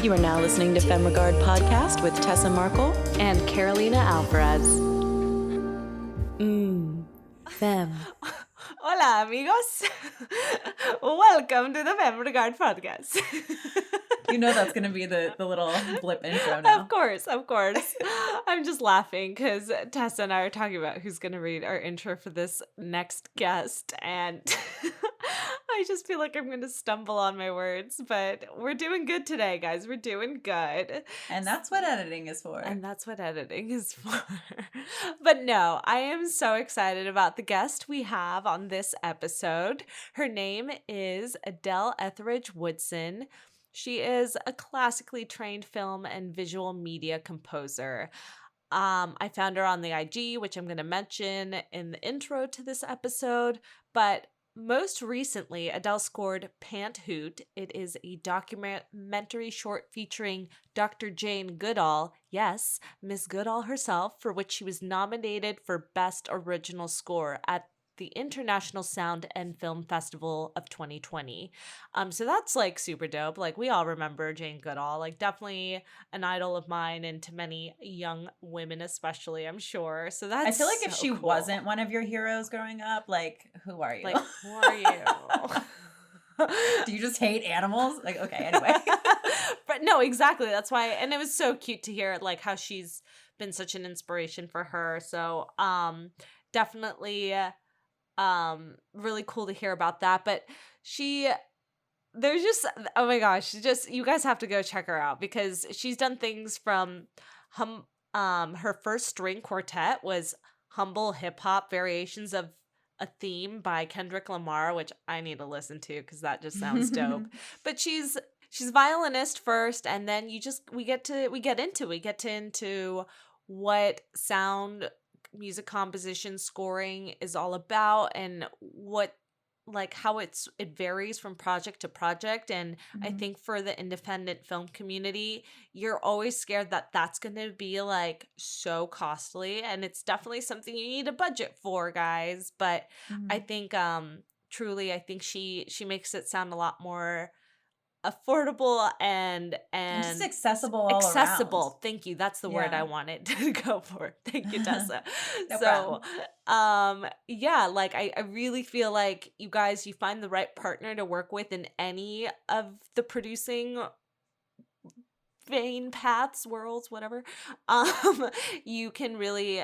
You are now listening to Femme Regard Podcast with Tessa Markle and Carolina Alvarez. Femme. Hola, amigos. Welcome to the Femme Regard Podcast. You know that's going to be the little blip intro now. Of course. I'm just laughing because Tessa and I are talking about who's going to read our intro for this next guest, and I just feel like I'm going to stumble on my words, but we're doing good today, guys. We're doing good. And that's what editing is for. But no, I am so excited about the guest we have on this episode. Her name is Adele Etheridge Woodson. She is a classically trained film and visual media composer. I found her on the IG, which I'm going to mention in the intro to this episode, but most recently, Adele scored Pant Hoot. It is a documentary short featuring Dr. Jane Goodall, yes, Miss Goodall herself, for which she was nominated for Best Original Score at the International Sound and Film Festival of 2020. So that's like super dope. Like we all remember Jane Goodall, like definitely an idol of mine and to many young women especially, I'm sure. So that's I feel like if so she cool. wasn't one of your heroes growing up, like who are you? Like, who are you? Do you just hate animals? Like, okay, anyway. But no, exactly. That's why, and it was so cute to hear like how she's been such an inspiration for her. So definitely really cool to hear about that. But there's just, oh my gosh, you guys have to go check her out because she's done things from her first string quartet was humble hip hop variations of a theme by Kendrick Lamar, which I need to listen to because that just sounds dope. But she's violinist first, and then we get into what sound, music composition, scoring is all about, and what like how it varies from project to project. And I think for the independent film community, you're always scared that that's going to be like so costly, and it's definitely something you need a budget for, guys. But I think truly I think she makes it sound a lot more affordable and just accessible all around. Thank you, that's the word I wanted to go for. Thank you, Tessa. No problem. Yeah, like I really feel like you guys, you find the right partner to work with in any of the producing vein paths, worlds, whatever, you can really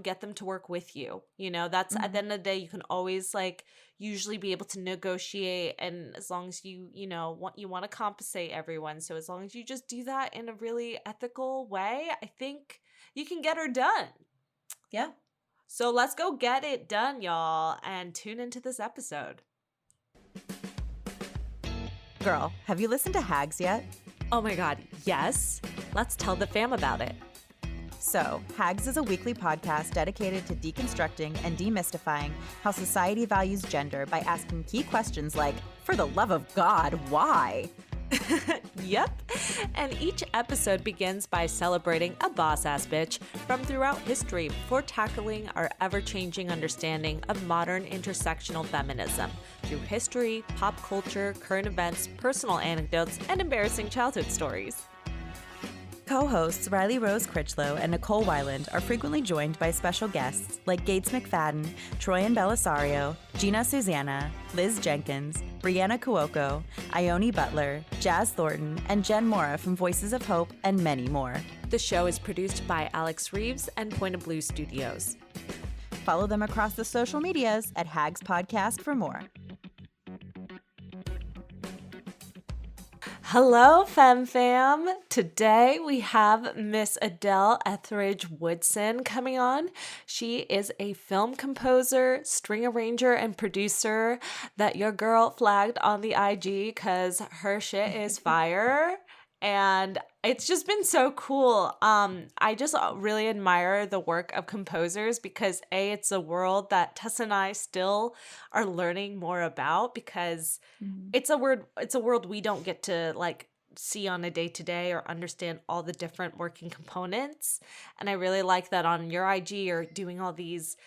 get them to work with you. You know, that's at the end of the day, you can always like usually be able to negotiate, and as long as you want to compensate everyone, so as long as you just do that in a really ethical way, I think you can get her done. Yeah. So let's go get it done, y'all, and tune into this episode. Girl, have you listened to Hags yet? Oh my God, yes. Let's tell the fam about it. So, Hags is a weekly podcast dedicated to deconstructing and demystifying how society values gender by asking key questions like, for the love of God, why? Yep. And each episode begins by celebrating a boss-ass bitch from throughout history before tackling our ever-changing understanding of modern intersectional feminism through history, pop culture, current events, personal anecdotes, and embarrassing childhood stories. Co-hosts Riley Rose Critchlow and Nicole Weiland are frequently joined by special guests like Gates McFadden, Troyan Belisario, Gina Susanna, Liz Jenkins, Brianna Cuoco, Ione Butler, Jazz Thornton, and Jen Mora from Voices of Hope, and many more. The show is produced by Alex Reeves and Point of Blue Studios. Follow them across the social medias at Hags Podcast for more. Hello, fam. Today we have Miss Adele Etheridge Woodson coming on. She is a film composer, string arranger, and producer that your girl flagged on the IG because her shit is fire. And it's just been so cool. I just really admire the work of composers because it's a world that Tessa and I still are learning more about, because it's a world we don't get to like see on a day-to-day or understand all the different working components. And I really like that on your IG you're doing all these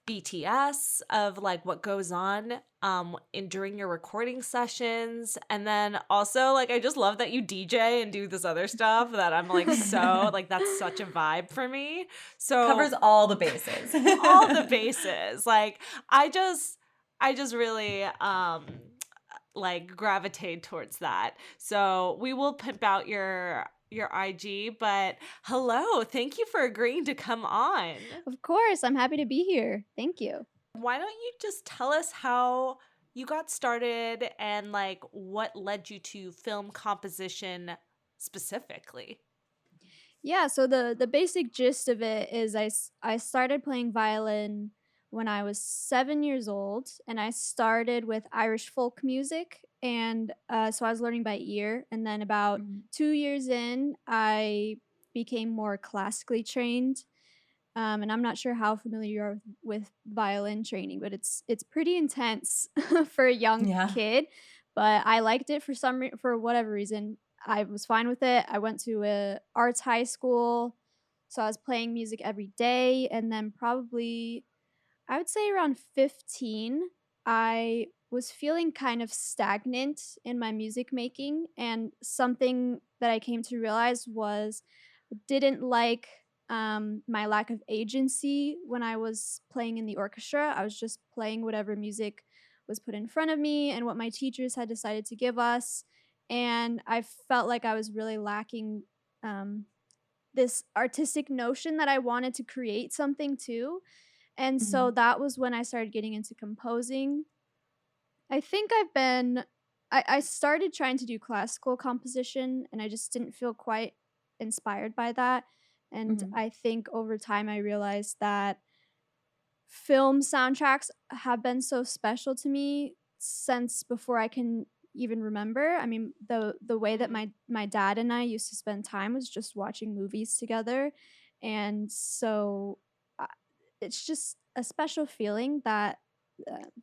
BTS of like what goes on during your recording sessions. And then also like I just love that you DJ and do this other stuff that I'm like so like that's such a vibe for me. So Covers all the bases. all the bases. Like I just really like gravitate towards that. So we will pimp out your IG, but hello, thank you for agreeing to come on. Of course, I'm happy to be here. Thank you. Why don't you just tell us how you got started and like what led you to film composition specifically? Yeah, so the basic gist of it is I started playing violin when I was 7 years old, and I started with Irish folk music, and so I was learning by ear, and then about 2 years in, I became more classically trained. And I'm not sure how familiar you are with violin training, but it's pretty intense for a young kid. But I liked it for whatever reason. I was fine with it. I went to a arts high school, so I was playing music every day. And then probably, I would say around 15, I was feeling kind of stagnant in my music making. And something that I came to realize was I didn't like my lack of agency when I was playing in the orchestra. I was just playing whatever music was put in front of me and what my teachers had decided to give us. And I felt like I was really lacking this artistic notion that I wanted to create something too. And so that was when I started getting into composing. I think I started trying to do classical composition, and I just didn't feel quite inspired by that. And I think over time I realized that film soundtracks have been so special to me since before I can even remember. I mean, the way that my dad and I used to spend time was just watching movies together. And so it's just a special feeling that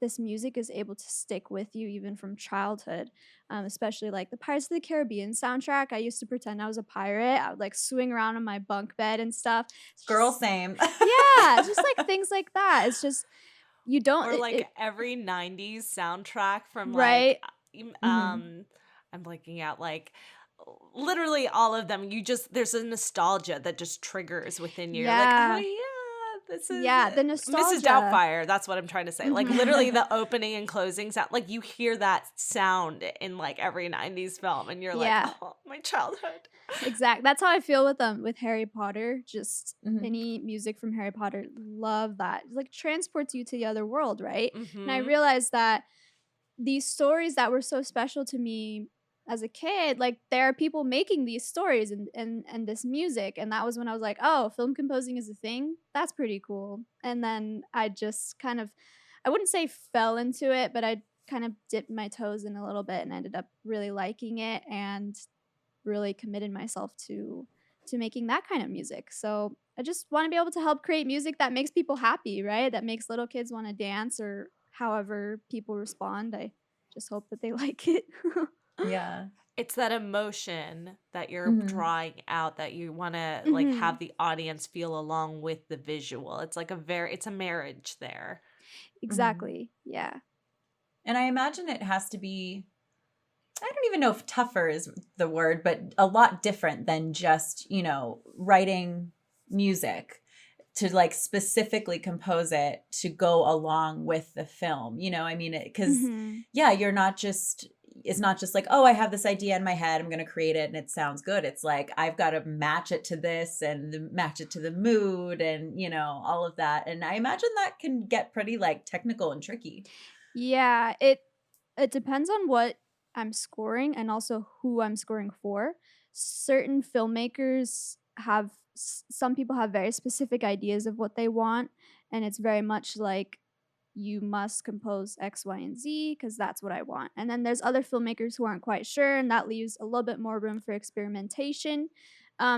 this music is able to stick with you even from childhood, especially like the Pirates of the Caribbean soundtrack. I used to pretend I was a pirate. I would like swing around on my bunk bed and stuff. Girl, same. Yeah, just like things like that. It's just you don't Or like every 90s soundtrack from right. like I'm blanking out like literally all of them. There's a nostalgia that just triggers within you. Yeah. Like, oh yeah, this is the nostalgia. Mrs. Doubtfire, that's what I'm trying to say. Like literally the opening and closing sound, like you hear that sound in like every 90s film and you're like, oh, my childhood. Exactly. That's how I feel with Harry Potter. Just any music from Harry Potter, love that. It like transports you to the other world, right? And I realized that these stories that were so special to me as a kid, like there are people making these stories and this music. And that was when I was like, oh, film composing is a thing. That's pretty cool. And then I just kind of, I wouldn't say fell into it, but I kind of dipped my toes in a little bit and ended up really liking it and really committed myself to making that kind of music. So I just want to be able to help create music that makes people happy, right? That makes little kids want to dance or however people respond. I just hope that they like it. Yeah. It's that emotion that you're drawing out that you want to like have the audience feel along with the visual. It's like it's a marriage there. Exactly. Yeah. And I imagine it has to be, I don't even know if tougher is the word, but a lot different than just, writing music to like specifically compose it to go along with the film, I mean, because you're not just, it's not just like, oh, I have this idea in my head, I'm going to create it and it sounds good. It's like, I've got to match it to this and match it to the mood and, all of that. And I imagine that can get pretty like technical and tricky. Yeah, it depends on what I'm scoring and also who I'm scoring for. Certain filmmakers some people have very specific ideas of what they want, and it's very much like you must compose X, Y, and Z because that's what I want. And then there's other filmmakers who aren't quite sure, and that leaves a little bit more room for experimentation.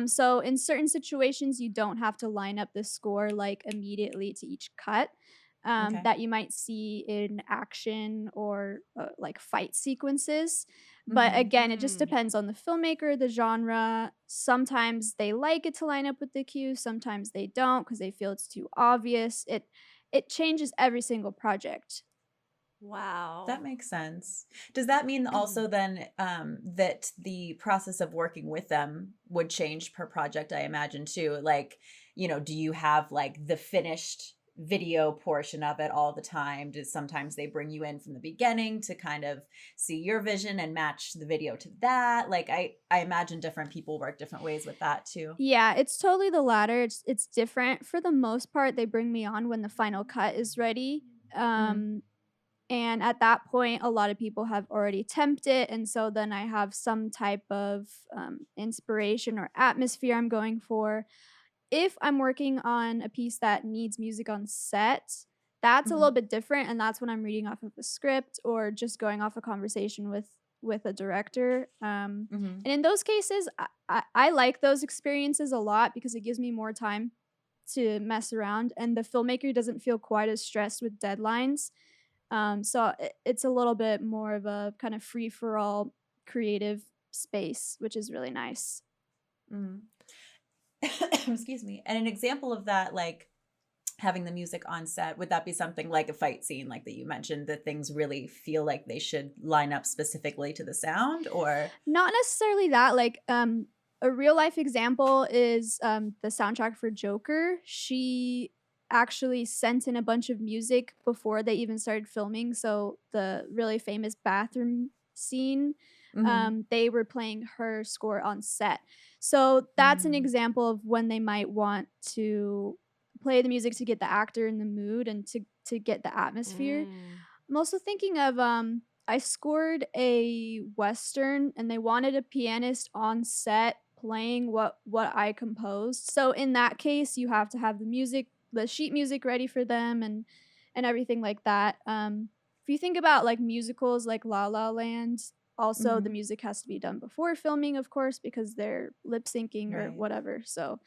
So in certain situations, you don't have to line up the score like immediately to each cut. That you might see in action or like fight sequences. But again, it just depends on the filmmaker, the genre. Sometimes they like it to line up with the cue. Sometimes they don't because they feel it's too obvious. it changes every single project. Wow. That makes sense. Does that mean also then that the process of working with them would change per project, I imagine too? Like, you know, do you have like the finished video portion of it all the time? Do sometimes they bring you in from the beginning to kind of see your vision and match the video to that? Like I imagine different people work different ways with that too. Yeah, it's totally the latter. It's different. For the most part, they bring me on when the final cut is ready. And at that point, a lot of people have already temped it. And so then I have some type of inspiration or atmosphere I'm going for. If I'm working on a piece that needs music on set, that's a little bit different. And that's when I'm reading off of a script or just going off a conversation with a director. And in those cases, I like those experiences a lot because it gives me more time to mess around. And the filmmaker doesn't feel quite as stressed with deadlines. So it's a little bit more of a kind of free-for-all creative space, which is really nice. Excuse me. And an example of that, like having the music on set, would that be something like a fight scene, like that you mentioned, that things really feel like they should line up specifically to the sound? Or not necessarily that. Like a real life example is the soundtrack for Joker. She actually sent in a bunch of music before they even started filming. So the really famous bathroom scene, they were playing her score on set. So that's an example of when they might want to play the music to get the actor in the mood and to get the atmosphere. I'm also thinking of I scored a Western and they wanted a pianist on set playing what I composed. So in that case, you have to have the sheet music ready for them and everything like that. If you think about like musicals like La La Land, also the music has to be done before filming, of course, because they're lip syncing or whatever. So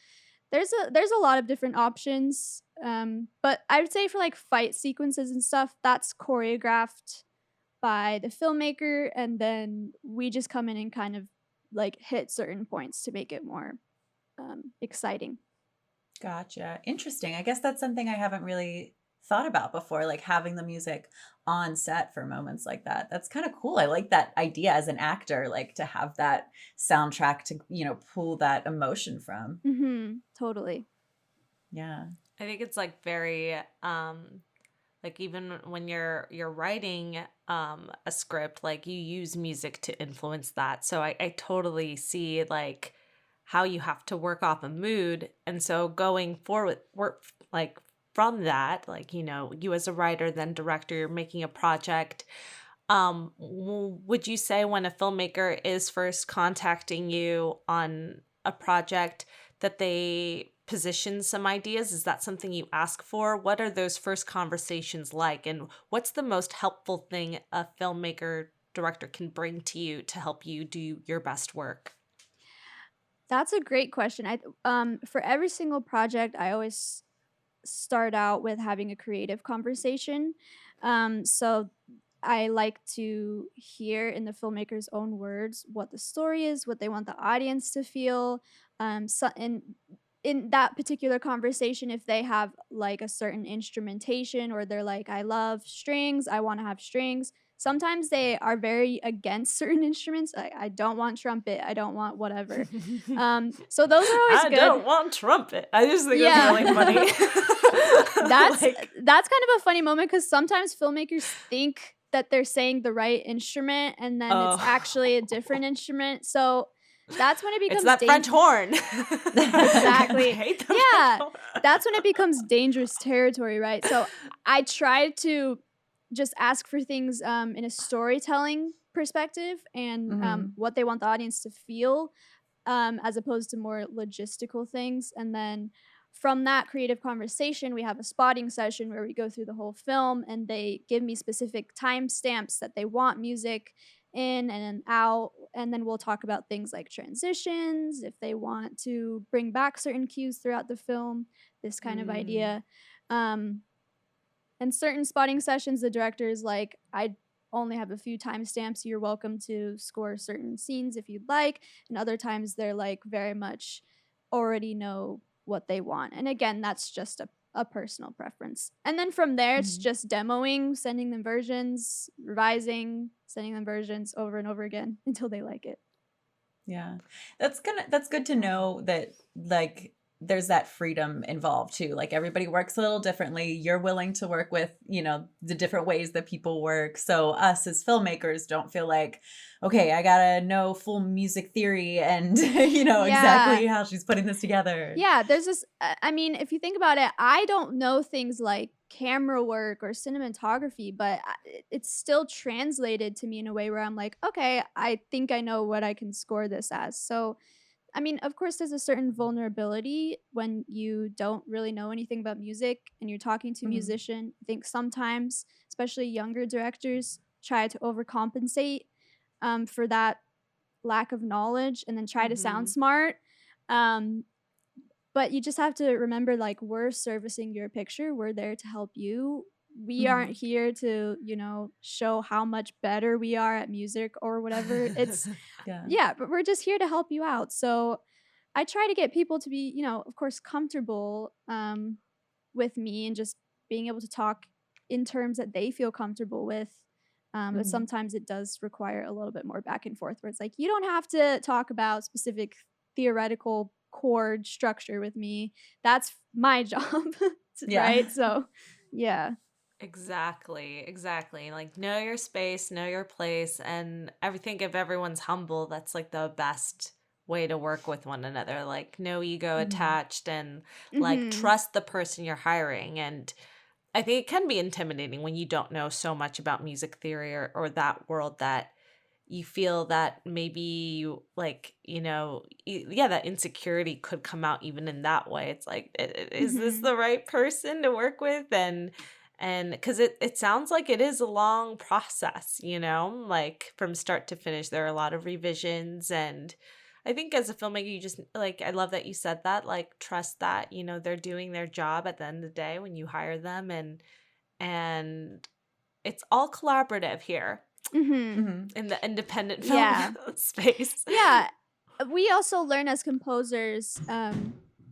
there's a lot of different options. But I would say for like fight sequences and stuff, that's choreographed by the filmmaker, and then we just come in and kind of like hit certain points to make it more exciting. Gotcha. Interesting. I guess that's something I haven't really thought about before, like having the music on set for moments like that. That's kind of cool. I like that idea as an actor, like to have that soundtrack to, you know, pull that emotion from. Totally. Yeah. I think it's like very like even when you're writing a script, like you use music to influence that. So I totally see like how you have to work off a mood. And so going forward, like from that, like, you know, you as a writer, then director, you're making a project. Would you say when a filmmaker is first contacting you on a project that they position some ideas? Is that something you ask for? What are those first conversations like? And what's the most helpful thing a filmmaker director can bring to you to help you do your best work? That's a great question. For every single project, I always start out with having a creative conversation. So I like to hear in the filmmaker's own words what the story is, what they want the audience to feel. So in that particular conversation, if they have like a certain instrumentation or they're like, I love strings, I want to have strings. Sometimes they are very against certain instruments. I don't want trumpet. I don't want whatever. So those are always good. I don't want trumpet. I just think that's really funny. That's kind of a funny moment because sometimes filmmakers think that they're saying the right instrument and then it's actually a different instrument. So that's when it becomes it's that French horn. Exactly. I hate the That's when it becomes dangerous territory, right? So I try to just ask for things in a storytelling perspective and what they want the audience to feel, as opposed to more logistical things. And then from that creative conversation, we have a spotting session where we go through the whole film and they give me specific timestamps that they want music in and out. And then we'll talk about things like transitions, if they want to bring back certain cues throughout the film, this kind of idea. And certain spotting sessions, the director is like, I only have a few timestamps. You're welcome to score certain scenes if you'd like. And other times they're like very much already know what they want. And again, that's just a a personal preference. And then from there, it's Mhm. just demoing, sending them versions, revising, sending them versions over and over again until they like it. Yeah. That's good to know that like there's that freedom involved too. Like everybody works a little differently. You're willing to work with, the different ways that people work. So us as filmmakers don't feel like, okay, I gotta know full music theory and exactly how she's putting this together. Yeah, there's this. I mean, if you think about it, I don't know things like camera work or cinematography, but it's still translated to me in a way where I'm like, okay, I think I know what I can score this as. So, I mean, of course, there's a certain vulnerability when you don't really know anything about music and you're talking to a Mhm. musician. I think sometimes, especially younger directors, try to overcompensate for that lack of knowledge and then try to sound smart. Um, but you just have to remember, like, we're servicing your picture. We're there to help you. We aren't Mhm. here to, show how much better we are at music or whatever. It's, Yeah. yeah, but we're just here to help you out. So I try to get people to be, of course, comfortable with me and just being able to talk in terms that they feel comfortable with. But Mhm. sometimes it does require a little bit more back and forth where it's like, you don't have to talk about specific theoretical chord structure with me. That's my job, Yeah. right? So, yeah. Exactly. Like, know your space, know your place, and I think if everyone's humble, that's like the best way to work with one another. Like, no ego Mhm. attached, and like Mhm. trust the person you're hiring. And I think it can be intimidating when you don't know so much about music theory or that world that you feel that maybe you like, that insecurity could come out even in that way. It's like, is this Mhm. the right person to work with? And because it sounds like it is a long process, like from start to finish. There are a lot of revisions. And I think as a filmmaker, you just like, I love that you said that, like, trust that, they're doing their job at the end of the day when you hire them. And it's all collaborative here Mhm. Mhm. in the independent film Yeah. space. Yeah. We also learn as composers,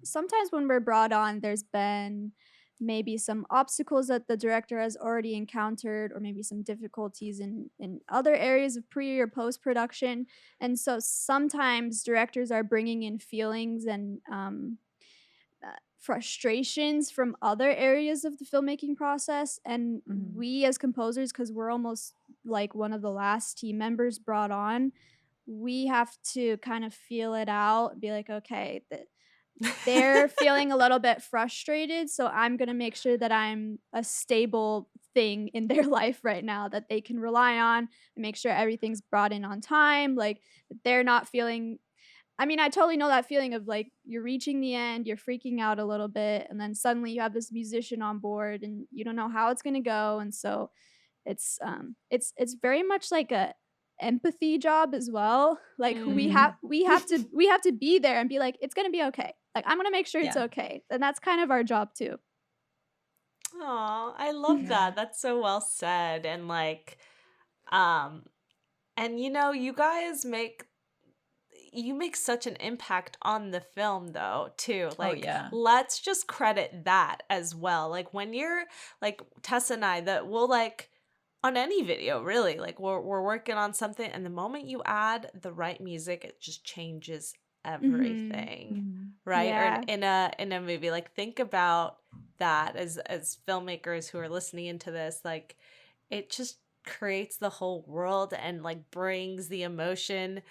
sometimes when we're brought on, there's been maybe some obstacles that the director has already encountered, or maybe some difficulties in other areas of pre or post production. And so sometimes directors are bringing in feelings and frustrations from other areas of the filmmaking process. And Mhm. we, as composers, because we're almost like one of the last team members brought on, we have to kind of feel it out, be like, okay, they're feeling a little bit frustrated, so I'm going to make sure that I'm a stable thing in their life right now that they can rely on, and make sure everything's brought in on time, like that they're not feeling. I mean, I totally know that feeling of like you're reaching the end, you're freaking out a little bit, and then suddenly you have this musician on board and you don't know how it's going to go. And so it's very much like a empathy job as well. Like we have Mhm. we have to we have to be there and be like, it's gonna be okay. Like I'm gonna make sure it's Yeah. okay. And that's kind of our job too. Aw, I love Yeah. that. That's so well said. And like, um, and you guys make such an impact on the film though, too. Oh Like, yeah. let's just credit that as well. Like when you're like Tessa and I, that we'll like on any video, really, like we're working on something, and the moment you add the right music, it just changes Mm-hmm. everything. Mhm. Right? Or Yeah. in a movie. Like, think about that as filmmakers who are listening into this, like it just creates the whole world and like brings the emotion.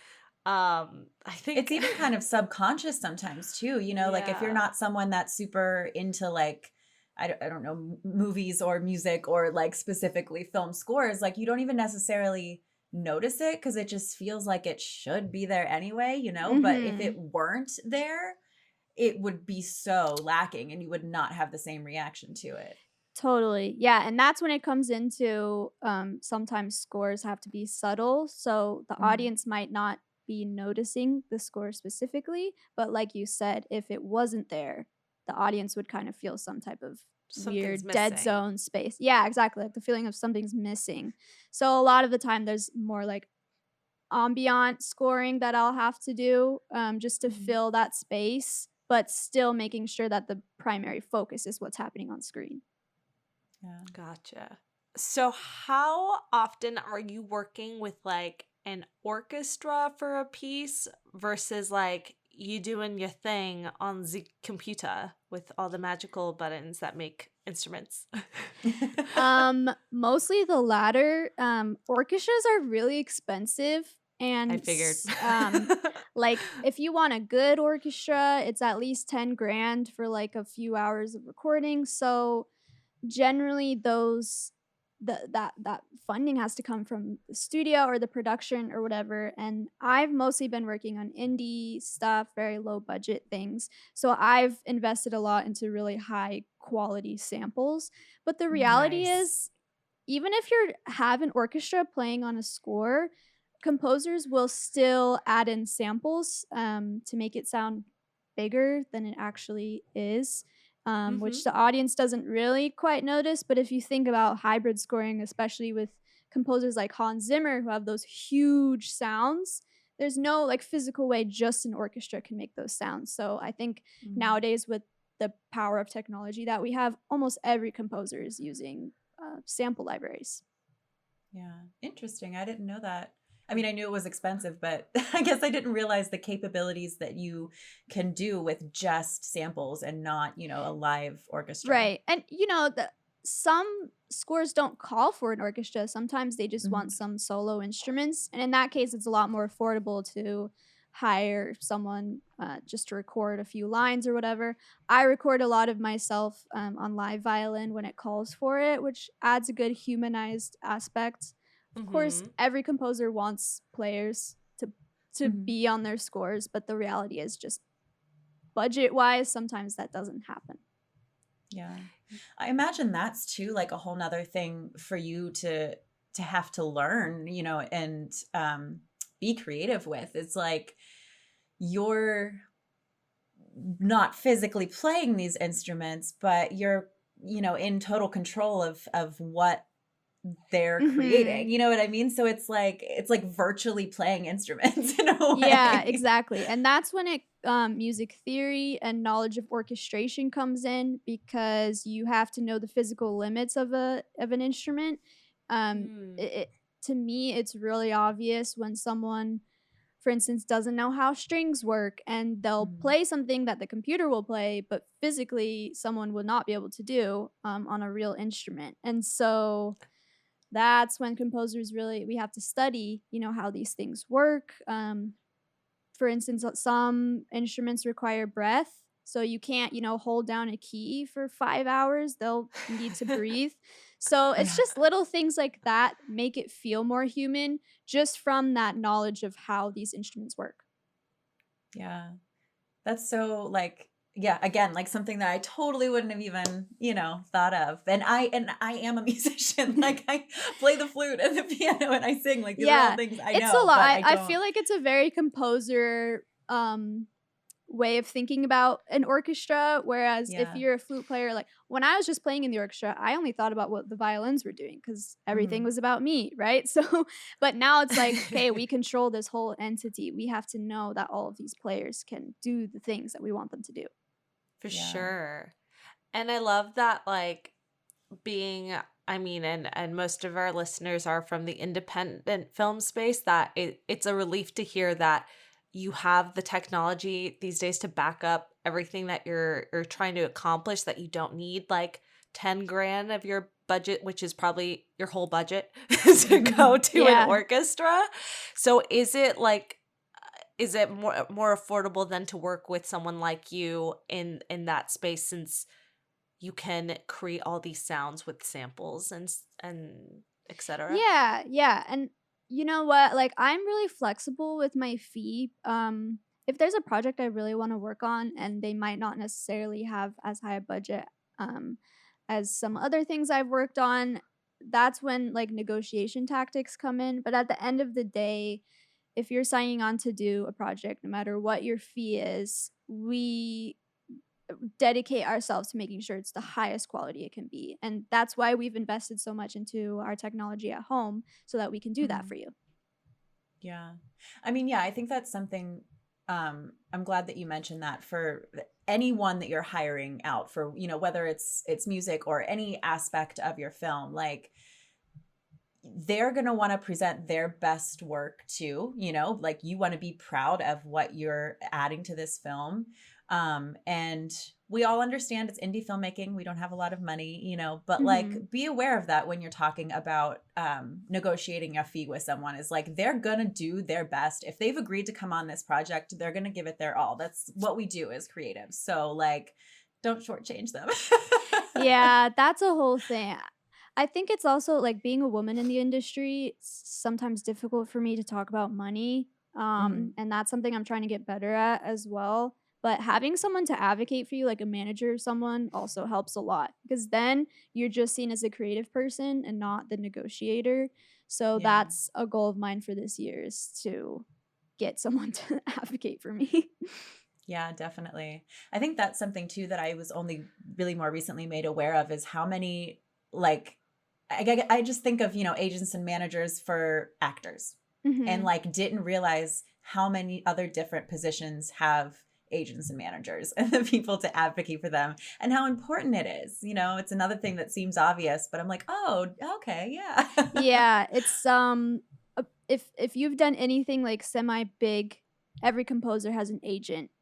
I It's think even kind of subconscious sometimes too, like if you're yeah. not someone that's super into like I don't know movies or music or like specifically film scores, like you don't even necessarily notice it because it just feels like it should be there anyway, but if Mm-hmm. it weren't there, it would be so lacking and you would not have the same reaction to it. Totally. Yeah. And that's when it comes into sometimes scores have to be subtle. So the Mhm. audience might not be noticing the score specifically. But like you said, if it wasn't there, the audience would kind of feel some type of Something's weird dead missing. zone space. Yeah, exactly. Like the feeling of something's missing. So a lot of the time, there's more like ambient scoring that I'll have to do just to Mhm. fill that space. but still making sure that the primary focus is what's happening on screen. Yeah. Gotcha. So how often are you working with like an orchestra for a piece versus like you doing your thing on the computer with all the magical buttons that make instruments? Mostly the latter. Orchestras are really expensive, and I figured. like if you want a good orchestra, it's at least 10 grand for like a few hours of recording. So generally that funding has to come from the studio or the production or whatever, and I've mostly been working on indie stuff, very low budget things, so I've invested a lot into really high quality samples. But the reality Nice. is, even if you have an orchestra playing on a score, composers will still add in samples to make it sound bigger than it actually is, which the audience doesn't really quite notice. But if you think about hybrid scoring, especially with composers like Hans Zimmer, who have those huge sounds, there's no like physical way just an orchestra can make those sounds. So I think nowadays, with the power of technology that we have, almost every composer is using sample libraries. Yeah. Interesting. I didn't know that. I mean, I knew it was expensive, but I guess I didn't realize the capabilities that you can do with just samples and not, a live orchestra. Right. And, some scores don't call for an orchestra. Sometimes they just want some solo instruments. And in that case, it's a lot more affordable to hire someone just to record a few lines or whatever. I record a lot of myself on live violin when it calls for it, which adds a good humanized aspect. Of course, every composer wants players to be on their scores, but the reality is, just budget-wise, sometimes that doesn't happen. Yeah. I imagine that's too like a whole nother thing for you to have to learn, and be creative with. It's like you're not physically playing these instruments, but you're, in total control of what they're creating. You know what I mean? So it's like virtually playing instruments in a way. Yeah, exactly. And that's when music theory and knowledge of orchestration comes in, because you have to know the physical limits of an instrument. To me, it's really obvious when someone, for instance, doesn't know how strings work, and they'll play something that the computer will play, but physically someone would not be able to do on a real instrument. And so that's when composers we have to study, how these things work. For instance, some instruments require breath, so you can't, hold down a key for 5 hours. They'll need to breathe. So it's just little things like that make it feel more human, just from that knowledge of how these instruments work. Yeah. That's so again, like something that I totally wouldn't have even, thought of. And I am a musician. Like I play the flute and the piano and I sing. Like these are all things I know. It's a lot. I feel like it's a very composer way of thinking about an orchestra. Whereas if you're a flute player, like when I was just playing in the orchestra, I only thought about what the violins were doing because everything was about me, right? So, but now it's like, okay, we control this whole entity. We have to know that all of these players can do the things that we want them to do. For sure. And I love that, like, and most of our listeners are from the independent film space, that it's a relief to hear that you have the technology these days to back up everything that you're trying to accomplish, that you don't need like 10 grand of your budget, which is probably your whole budget, to go to an orchestra. So is it more affordable than to work with someone like you in that space, since you can create all these sounds with samples and etc.? Yeah. And you know what? Like, I'm really flexible with my fee. If there's a project I really want to work on and they might not necessarily have as high a budget as some other things I've worked on, that's when like negotiation tactics come in. But at the end of the day, if you're signing on to do a project, no matter what your fee is, we dedicate ourselves to making sure it's the highest quality it can be. And that's why we've invested so much into our technology at home, so that we can do that for you. Yeah. I mean, I think that's something I'm glad that you mentioned that for anyone that you're hiring out for, you know, whether it's music or any aspect of your film, like they're going to want to present their best work too, you know, like you want to be proud of what you're adding to this film. And we all understand it's indie filmmaking. We don't have a lot of money, you know, but like be aware of that when you're talking about negotiating a fee with someone, is like they're going to do their best. If they've agreed to come on this project, they're going to give it their all. That's what we do as creatives. So like, don't shortchange them. Yeah, that's a whole thing. I think it's also like being a woman in the industry, it's sometimes difficult for me to talk about money. And that's something I'm trying to get better at as well. But having someone to advocate for you, like a manager or someone, also helps a lot, because then you're just seen as a creative person and not the negotiator. So that's a goal of mine for this year, is to get someone to advocate for me. Yeah, definitely. I think that's something too that I was only really more recently made aware of, is how many, like, I just think of, you know, agents and managers for actors, and like didn't realize how many other different positions have agents and managers and the people to advocate for them, and how important it is. You know, it's another thing that seems obvious, but I'm like, oh, okay, yeah. Yeah, it's if you've done anything like semi big, every composer has an agent.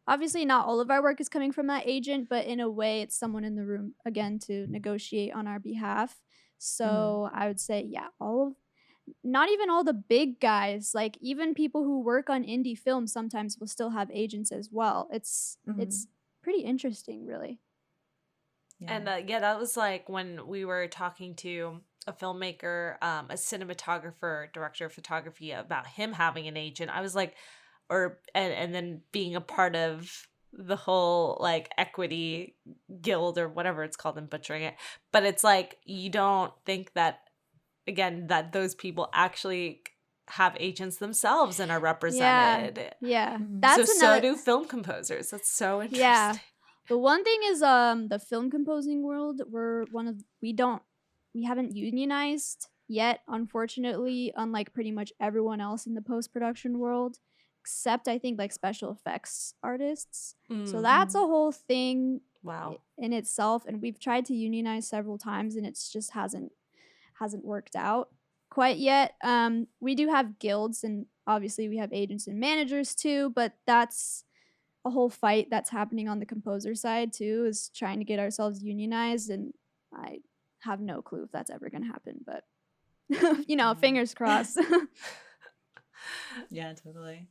Obviously not all of our work is coming from that agent, but in a way it's someone in the room again to negotiate on our behalf. So I would say, yeah, not even all the big guys, like even people who work on indie films sometimes will still have agents as well. It's pretty interesting, really. Yeah. And that was like when we were talking to a filmmaker, a cinematographer, director of photography, about him having an agent. I was like, and then being a part of the whole like equity guild or whatever it's called, and butchering it. But it's like, you don't think that, again, that those people actually have agents themselves and are represented. Yeah. So do film composers. That's so interesting. Yeah. The one thing is the film composing world, we haven't unionized yet, unfortunately, unlike pretty much everyone else in the post-production world, except I think like special effects artists. So that's a whole thing in itself, and we've tried to unionize several times and it's just hasn't worked out quite yet. We do have guilds, and obviously we have agents and managers too, but that's a whole fight that's happening on the composer side too, is trying to get ourselves unionized, and I have no clue if that's ever going to happen, but you know, fingers crossed. Yeah, totally.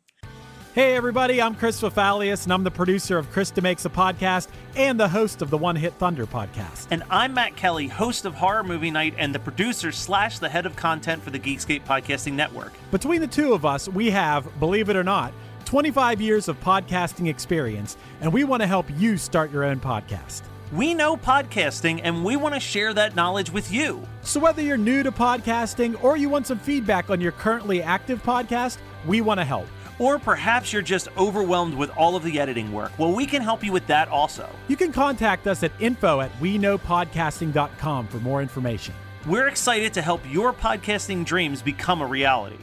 Hey everybody, I'm Chris Fafalius, and I'm the producer of Krista Makes a Podcast and the host of the One Hit Thunder podcast. And I'm Matt Kelly, host of Horror Movie Night and the producer / the head of content for the Geekscape Podcasting Network. Between the two of us, we have, believe it or not, 25 years of podcasting experience, and we want to help you start your own podcast. We know podcasting, and we want to share that knowledge with you. So whether you're new to podcasting or you want some feedback on your currently active podcast, we want to help. Or perhaps you're just overwhelmed with all of the editing work. Well, we can help you with that also. You can contact us at info@weknowpodcasting.com for more information. We're excited to help your podcasting dreams become a reality.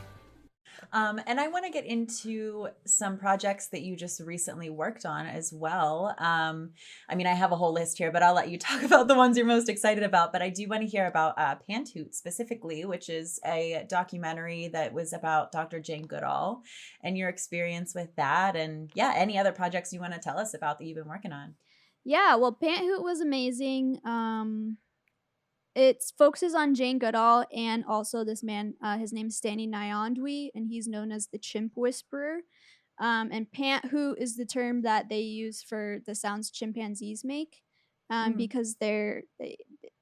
And I want to get into some projects that you just recently worked on as well. I mean, I have a whole list here, but I'll let you talk about the ones you're most excited about. But I do want to hear about Panthoot specifically, which is a documentary that was about Dr. Jane Goodall and your experience with that. And yeah, any other projects you want to tell us about that you've been working on. Yeah, well, Panthoot was amazing. It focuses on Jane Goodall and also this man, his name's Stanley Nyandwi, and he's known as the Chimp Whisperer. And Panthoot is the term that they use for the sounds chimpanzees make, because they're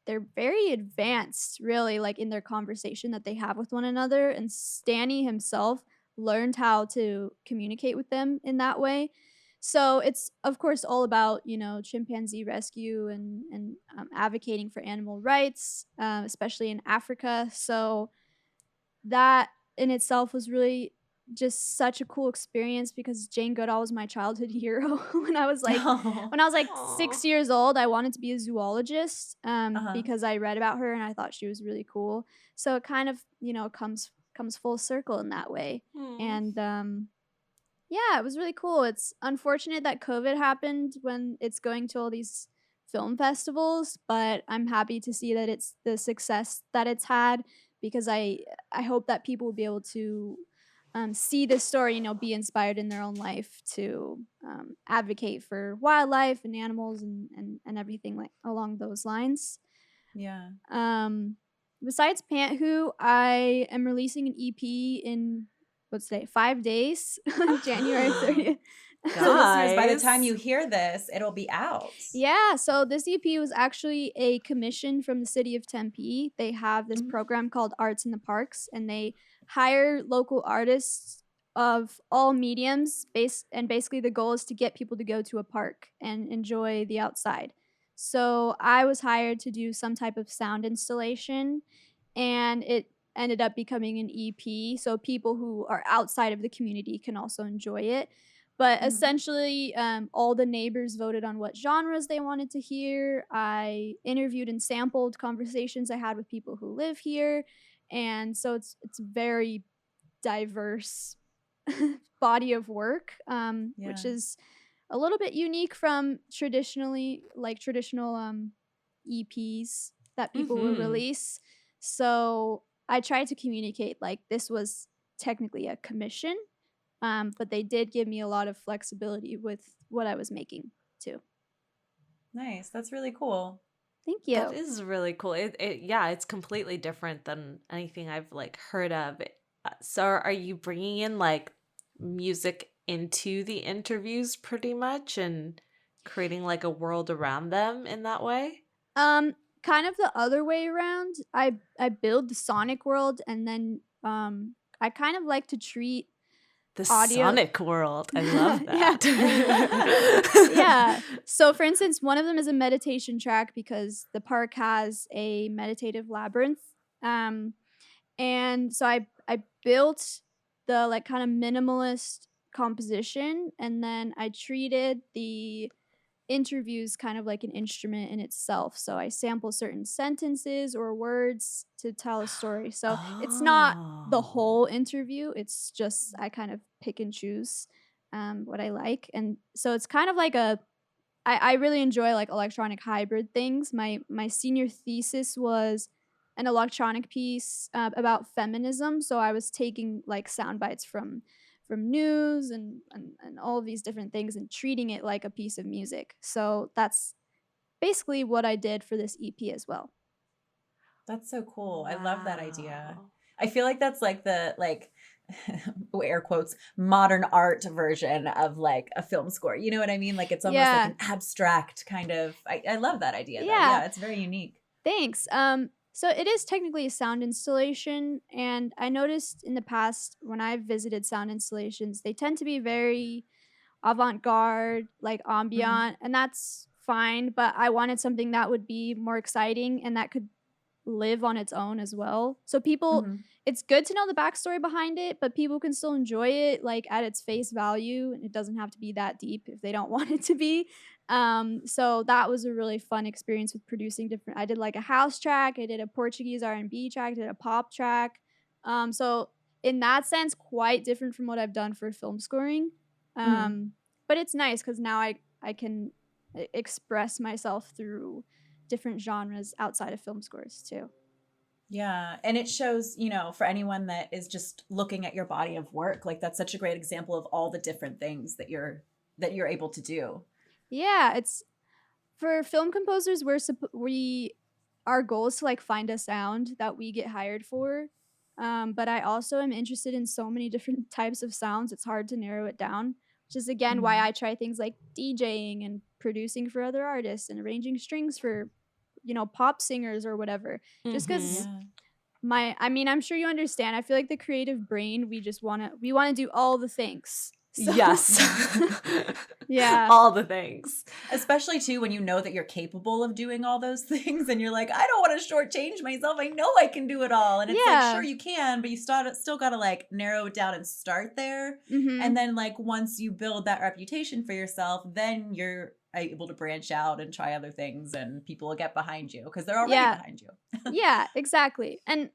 very advanced, really, like in their conversation that they have with one another. And Stanley himself learned how to communicate with them in that way. So it's, of course, all about, you know, chimpanzee rescue and advocating for animal rights, especially in Africa. So that in itself was really just such a cool experience, because Jane Goodall was my childhood hero. When I was like 6 years old, I wanted to be a zoologist because I read about her and I thought she was really cool. So it kind of, you know, comes full circle in that way. And Yeah, it was really cool. It's unfortunate that COVID happened when it's going to all these film festivals, but I'm happy to see that it's the success that it's had, because I hope that people will be able to see this story, be inspired in their own life to advocate for wildlife and animals and everything like along those lines. Yeah. Besides Pant Who, I am releasing an EP in what's today, 5 days, January 30th. So listeners, by the Guys. time you hear this, it'll be out. Yeah, so this EP was actually a commission from the city of Tempe. They have this program called Arts in the Parks, and they hire local artists of all mediums, and basically the goal is to get people to go to a park and enjoy the outside. So I was hired to do some type of sound installation, and it ended up becoming an EP, so people who are outside of the community can also enjoy it. But essentially, all the neighbors voted on what genres they wanted to hear. I interviewed and sampled conversations I had with people who live here. And so it's very diverse body of work, which is a little bit unique from traditional EPs that people will release. So I tried to communicate like this was technically a commission. But they did give me a lot of flexibility with what I was making too. Nice. That's really cool. Thank you. That is really cool. It's completely different than anything I've like heard of. So are you bringing in like music into the interviews pretty much and creating like a world around them in that way? Kind of the other way around. I build the sonic world, and then I kind of like to treat The audio. sonic world. I love that. Yeah. So for instance, one of them is a meditation track because the park has a meditative labyrinth. And so I built the like kind of minimalist composition, and then I treated the interviews kind of like an instrument in itself. So I sample certain sentences or words to tell a story. So it's not the whole interview. It's just I kind of pick and choose what I like. And so it's kind of like I really enjoy like electronic hybrid things. My senior thesis was an electronic piece about feminism. So I was taking like sound bites from news and all of these different things and treating it like a piece of music. So that's basically what I did for this EP as well. That's so cool. I love that idea. Wow. I feel like that's like the air quotes modern art version of like a film score. You know what I mean? Like it's almost like an abstract kind of. I love that idea. Though. Yeah, it's very unique. Thanks. So it is technically a sound installation, and I noticed in the past when I've visited sound installations, they tend to be very avant-garde, like ambient, and that's fine, but I wanted something that would be more exciting and that could live on its own as well. So people, it's good to know the backstory behind it, but people can still enjoy it like at its face value, and it doesn't have to be that deep if they don't want it to be. So that was a really fun experience with producing different. I did like a house track, I did a Portuguese R&B track, I did a pop track. So in that sense, quite different from what I've done for film scoring. But it's nice because now I can express myself through different genres outside of film scores too. Yeah. And it shows, for anyone that is just looking at your body of work, like that's such a great example of all the different things that you're able to do. Yeah, it's for film composers. Our goal is to like find a sound that we get hired for. But I also am interested in so many different types of sounds. It's hard to narrow it down, which is again why I try things like DJing and producing for other artists and arranging strings for, pop singers or whatever. Just because I'm sure you understand. I feel like the creative brain, we want to do all the things. So. Yes. Yeah. All the things. Especially too when you know that you're capable of doing all those things and you're like, I don't want to shortchange myself. I know I can do it all. And it's like, sure you can, but you still got to like narrow it down and start there. And then like once you build that reputation for yourself, then you're able to branch out and try other things and people will get behind you because they're already behind you. Yeah, exactly. And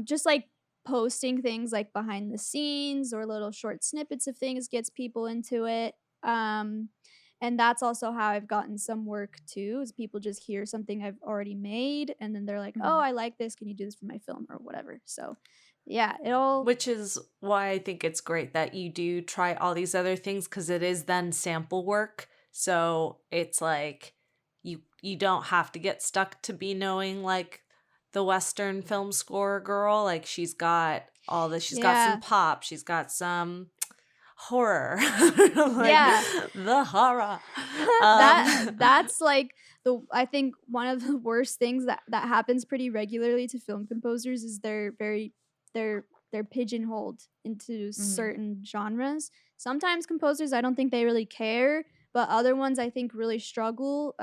just like posting things like behind the scenes or little short snippets of things gets people into it. And that's also how I've gotten some work too, is people just hear something I've already made and then they're like, oh, I like this. Can you do this for my film or whatever? So yeah, it all. Which is why I think it's great that you do try all these other things, because it is then sample work. So it's like you don't have to get stuck to be knowing like the Western film score girl. Like she's got all this. She's got some pop. She's got some horror. Like, the horror. That's like I think one of the worst things that happens pretty regularly to film composers is they're pigeonholed into certain genres. Sometimes composers, I don't think they really care, but other ones I think really struggle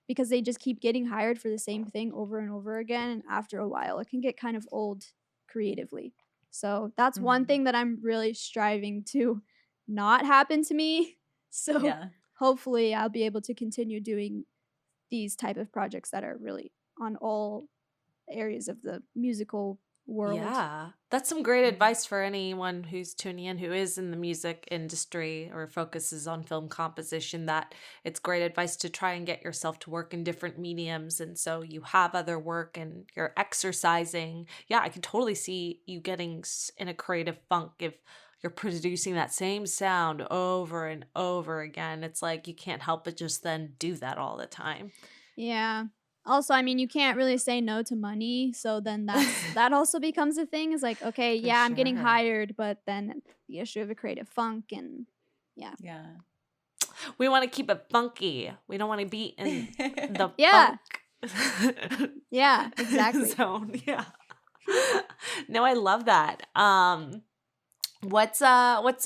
because they just keep getting hired for the same thing over and over again, and after a while it can get kind of old creatively. So that's one thing that I'm really striving to not happen to me. So hopefully I'll be able to continue doing these type of projects that are really on all areas of the musical world. Yeah, that's some great advice for anyone who's tuning in who is in the music industry or focuses on film composition, that it's great advice to try and get yourself to work in different mediums, and so you have other work and you're exercising. Yeah, I can totally see you getting in a creative funk if you're producing that same sound over and over again. It's like you can't help but just then do that all the time. Yeah. Also, I mean, you can't really say no to money, so then that also becomes a thing. Is like, okay, For I'm getting sure. hired, but then the issue of a creative funk and Yeah. We want to keep it funky. We don't want to be in the Yeah. funk yeah, exactly. zone. Yeah. No, I love that. What's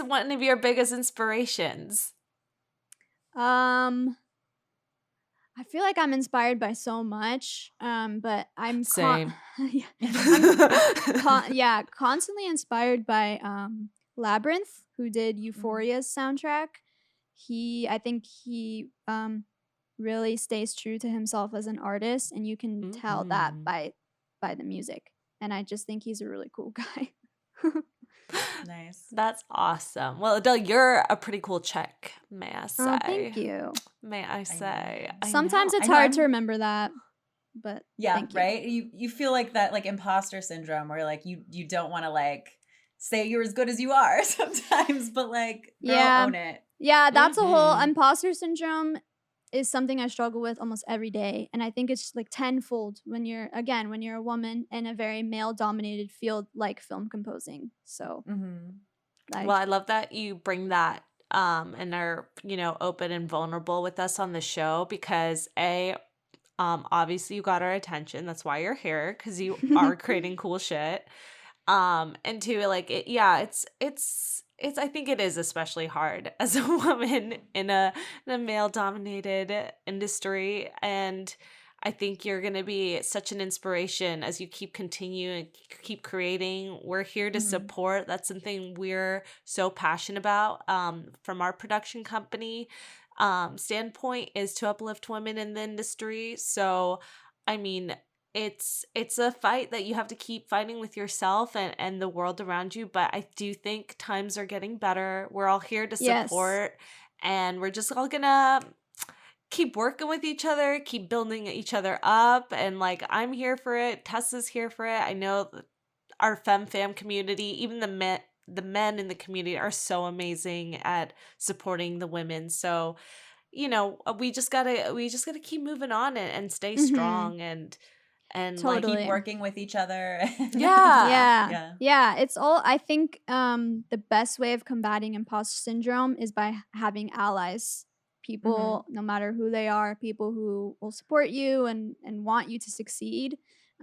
one of your biggest inspirations? I feel like I'm inspired by so much, but I'm Same. constantly inspired by Labyrinth, who did Euphoria's soundtrack. I think he really stays true to himself as an artist, and you can tell that by the music. And I just think he's a really cool guy. Nice. That's awesome. Well, Adele, you're a pretty cool chick, may I say. Oh, thank you. May I say. Sometimes it's I know, hard to remember that, but thank you. right? You feel like that, like imposter syndrome, where like you don't want to like say you're as good as you are sometimes, but like girl, own it. Yeah, that's a whole imposter syndrome is something I struggle with almost every day, and I think it's like tenfold when you're a woman in a very male dominated field like film composing. So well, I love that you bring that and are, open and vulnerable with us on the show, because obviously you got our attention. That's why you're here, because you are creating cool shit. And two, like it's I think it is especially hard as a woman in a male dominated industry, and I think you're going to be such an inspiration as you keep creating. We're here to support. That's something we're so passionate about from our production company standpoint, is to uplift women in the industry. So, I mean, it's a fight that you have to keep fighting with yourself and the world around you. But I do think times are getting better. We're all here to support, and we're just all gonna keep working with each other, keep building each other up. And like, I'm here for it. Tessa's here for it. I know our fam community, even the men in the community are so amazing at supporting the women. So, we just gotta keep moving on and stay strong and totally. Like keep working with each other. Yeah. It's all, I think the best way of combating imposter syndrome is by having allies. People, no matter who they are, people who will support you and want you to succeed.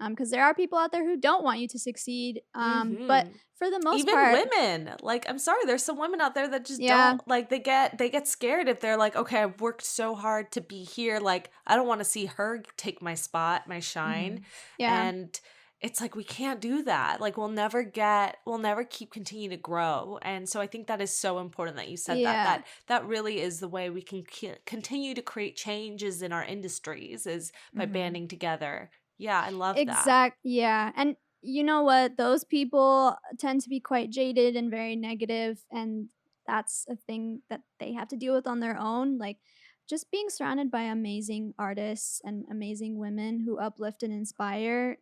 Because there are people out there who don't want you to succeed. But for the most part, even women, like, I'm sorry, there's some women out there that just don't, like, they get scared if they're like, okay, I've worked so hard to be here, like, I don't want to see her take my spot, my shine. And it's like, we can't do that. Like, we'll never continue to grow. And so I think that is so important that you said that really is the way we can continue to create changes in our industries, is by banding together. Yeah, I love that. Yeah. And you know what? Those people tend to be quite jaded and very negative, and that's a thing that they have to deal with on their own. Like, just being surrounded by amazing artists and amazing women who uplift and inspire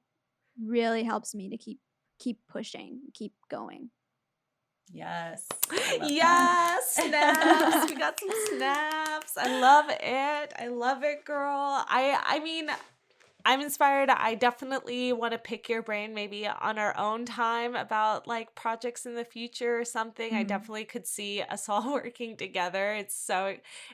really helps me to keep pushing, keep going. Yes. I love Yes, snaps. We got some snaps. I love it. I love it, girl. I mean, I'm inspired. I definitely want to pick your brain maybe on our own time about like projects in the future or something. I definitely could see us all working together. It's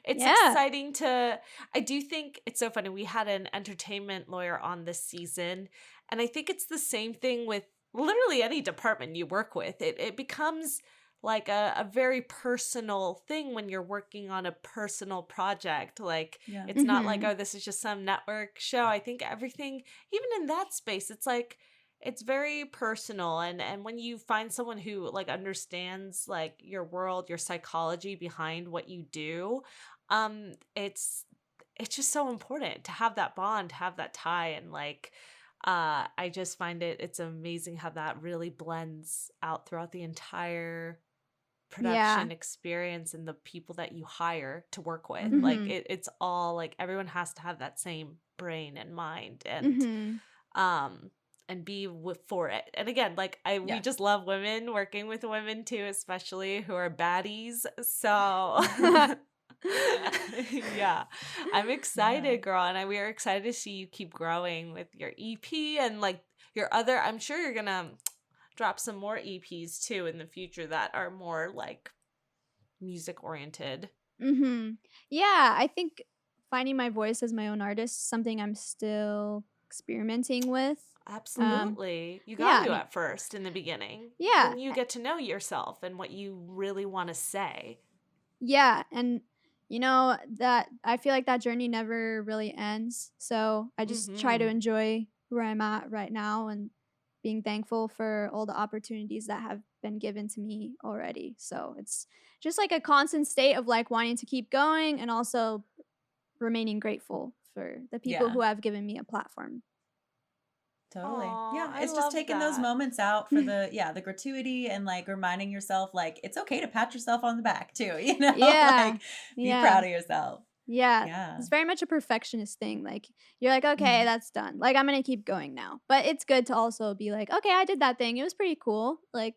exciting to, I do think it's so funny. We had an entertainment lawyer on this season, and I think it's the same thing with literally any department you work with. It becomes like a very personal thing when you're working on a personal project. Like, it's not like, oh, this is just some network show. I think everything, even in that space, it's like, it's very personal. And when you find someone who like understands like your world, your psychology behind what you do, it's just so important to have that bond, have that tie. And like, I just find it's amazing how that really blends out throughout the entire production experience and the people that you hire to work with. Like it's all like everyone has to have that same brain and mind and be for it. And again, like we just love women, working with women too, especially who are baddies. So yeah, I'm excited, girl, and we are excited to see you keep growing with your EP and like your other. I'm sure you're gonna drop some more EPs too in the future that are more like music oriented. Yeah, I think finding my voice as my own artist is something I'm still experimenting with. Absolutely. You got to at first in the beginning. Yeah. Then you get to know yourself and what you really want to say. Yeah, and you know that I feel like that journey never really ends. So I just try to enjoy where I'm at right now and being thankful for all the opportunities that have been given to me already. So it's just like a constant state of like wanting to keep going and also remaining grateful for the people who have given me a platform. Totally. Aww, yeah. I It's just love taking those that. moments out for the gratuity and like reminding yourself like it's okay to pat yourself on the back too, you know? Like be proud of yourself. Yeah. It's very much a perfectionist thing. Like you're like, okay, that's done. Like I'm going to keep going now. But it's good to also be like, okay, I did that thing. It was pretty cool. Like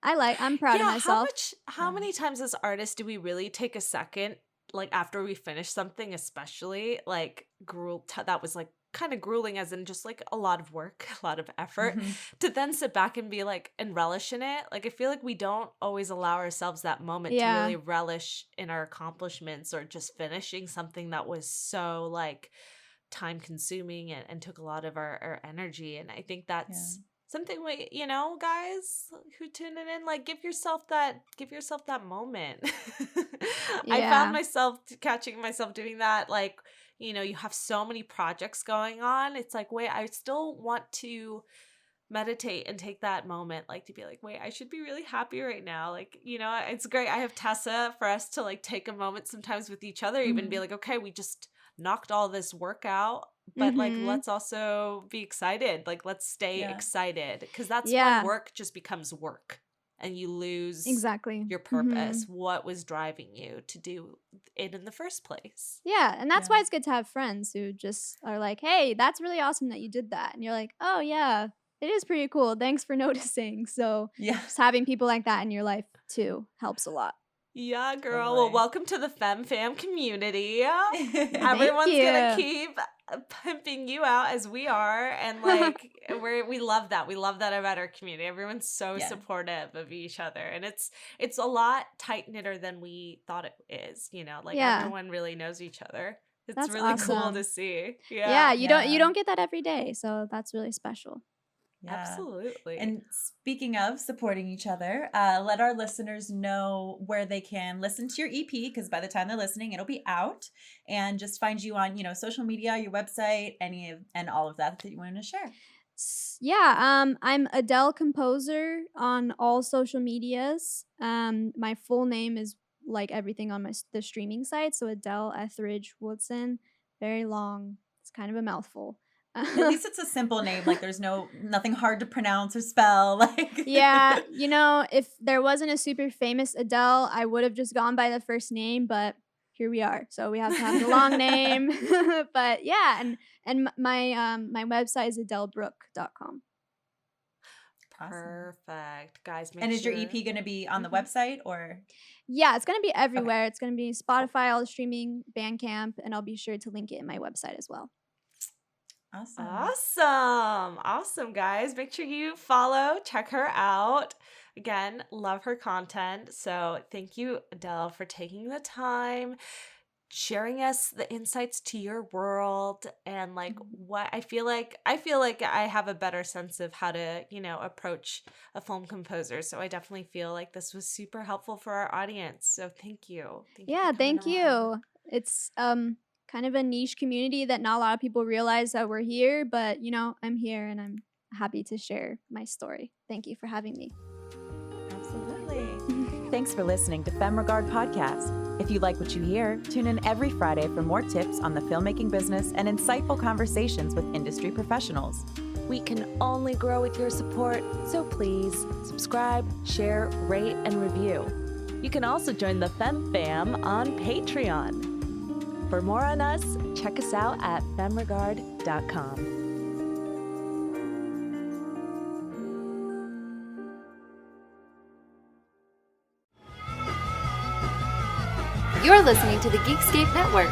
I'm proud of myself. How many times as artists do we really take a second, like after we finish something, especially like that was like kind of grueling, as in just like a lot of work, a lot of effort, to then sit back and be like and relish in it. Like I feel like we don't always allow ourselves that moment to really relish in our accomplishments or just finishing something that was so like time consuming and took a lot of our energy. And I think that's something we, you know, guys who tuning in, like give yourself that moment. I found myself catching myself doing that. Like, you know, you have so many projects going on. It's like, wait, I still want to meditate and take that moment, like to be like, wait, I should be really happy right now. Like, you know, it's great. I have Tessa for us to like take a moment sometimes with each other, even be like, okay, we just knocked all this work out, but like, let's also be excited. Like, let's stay excited, because that's when work just becomes work and you lose your purpose, what was driving you to do it in the first place. Yeah, and that's why it's good to have friends who just are like, hey, that's really awesome that you did that. And you're like, oh yeah, it is pretty cool. Thanks for noticing. So just having people like that in your life too helps a lot. Yeah, girl. Well, welcome to the Femme Fam community. Everyone's gonna keep pimping you out as we are, and like we love that. We love that about our community. Everyone's so supportive of each other, and it's a lot tight knitter than we thought it is. You know, like everyone really knows each other. That's really awesome. Cool to see. Yeah, you don't get that every day, so that's really special. Yeah. Absolutely. And speaking of supporting each other, let our listeners know where they can listen to your EP, because by the time they're listening, it'll be out, and just find you on, you know, social media, your website, and all of that you want to share. Yeah, I'm Adele Composer on all social medias. My full name is like everything on the streaming site, so Adele Etheridge Woodson. Very long. It's kind of a mouthful. At least it's a simple name. Like there's nothing hard to pronounce or spell. Like Yeah, if there wasn't a super famous Adele, I would have just gone by the first name, but here we are. So we have to have the long name. But yeah, and my website is adelebrook.com. Awesome. Perfect. Guys, make And is sure. your EP going to be on the website or? Yeah, it's going to be everywhere. It's going to be Spotify, all the streaming, Bandcamp, and I'll be sure to link it in my website as well. Awesome, guys. Make sure you follow, check her out. Again, love her content. So thank you, Adele, for taking the time, sharing us the insights to your world, and like what I feel like I have a better sense of how to, approach a film composer. So I definitely feel like this was super helpful for our audience. So thank you. Thank you. It's kind of a niche community that not a lot of people realize that we're here, but I'm here and I'm happy to share my story. Thank you for having me. Absolutely. Thanks for listening to Femme Regard Podcast. If you like what you hear, tune in every Friday for more tips on the filmmaking business and insightful conversations with industry professionals. We can only grow with your support, so please subscribe, share, rate, and review. You can also join the Femme Fam on Patreon. For more on us, check us out at femregard.com. You're listening to the Geekscape Network.